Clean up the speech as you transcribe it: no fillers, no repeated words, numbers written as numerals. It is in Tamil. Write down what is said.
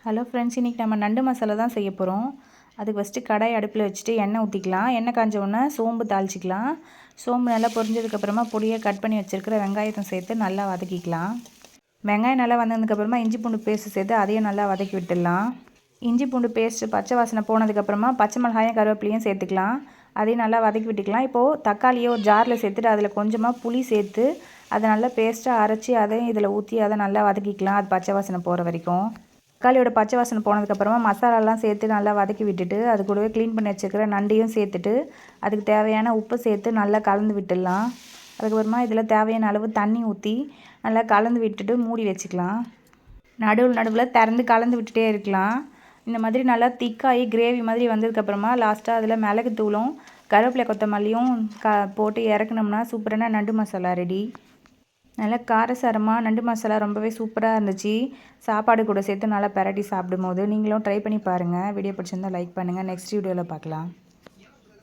ஹலோ ஃப்ரெண்ட்ஸ், இன்றைக்கி நம்ம நண்டு மசாலா தான் செய்ய போகிறோம். அதுக்கு ஃபஸ்ட்டு கடாய் அடுப்பில் வச்சுட்டு எண்ணெய் ஊற்றிக்கலாம். எண்ணெய் காஞ்ச உடனே சோம்பு தாளிச்சிக்கலாம். சோம்பு நல்லா பொரிஞ்சதுக்கப்புறமா பொடியை கட் பண்ணி வச்சுருக்கிற வெங்காயத்தை சேர்த்து நல்லா வதக்கிக்கலாம். வெங்காயம் நல்லா வந்ததுக்கப்புறமா இஞ்சி பூண்டு பேஸ்ட்டு சேர்த்து அதையும் நல்லா வதக்கி விட்டுடலாம். இஞ்சி பூண்டு பேஸ்ட்டு பச்சை வாசனை போனதுக்கப்புறமா பச்சை மிளகாயும் கருவேப்பிலையும் சேர்த்துக்கலாம். அதையும் நல்லா வதக்கி விட்டுக்கலாம். இப்போது தக்காளியை ஒரு ஜாரில் சேர்த்துட்டு அதில் கொஞ்சமாக புளி சேர்த்து அதை நல்லா பேஸ்ட்டாக அரைச்சி அதையும் இதில் ஊற்றி அதை நல்லா வதக்கிக்கலாம். அது பச்சை வாசனை போகிற வரைக்கும். தக்காளியோட பச்சை வாசனை போனதுக்கப்புறமா மசாலாலாம் சேர்த்து நல்லா வதக்கி விட்டுட்டு அது கூடவே க்ளீன் பண்ணி வச்சுருக்கிற நண்டையும் சேர்த்துட்டு அதுக்கு தேவையான உப்பு சேர்த்து நல்லா கலந்து விட்டுடலாம். அதுக்கப்புறமா இதில் தேவையான அளவு தண்ணி ஊற்றி நல்லா கலந்து விட்டுட்டு மூடி வச்சுக்கலாம். நடுவில் திறந்து கலந்து விட்டுட்டே இருக்கலாம். இந்த மாதிரி நல்லா திக்காகி கிரேவி மாதிரி வந்ததுக்கப்புறமா லாஸ்ட்டாக அதில் மிளகுத்தூளும் கருவேப்பிலை கொத்தமல்லியும் போட்டு இறக்குனோம்னா சூப்பரான நண்டு மசாலா ரெடி. நல்லா காரசாரமாக நண்டு மசாலா ரொம்பவே சூப்பராக இருந்துச்சு. சாப்பாடு கூட சேர்த்து நல்லா பெரட்டி சாப்பிடும்போது நீங்களும் ட்ரை பண்ணி பாருங்கள். வீடியோ பிடிச்சிருந்தால் லைக் பண்ணுங்கள். நெக்ஸ்ட் வீடியோவில் பார்க்கலாம்.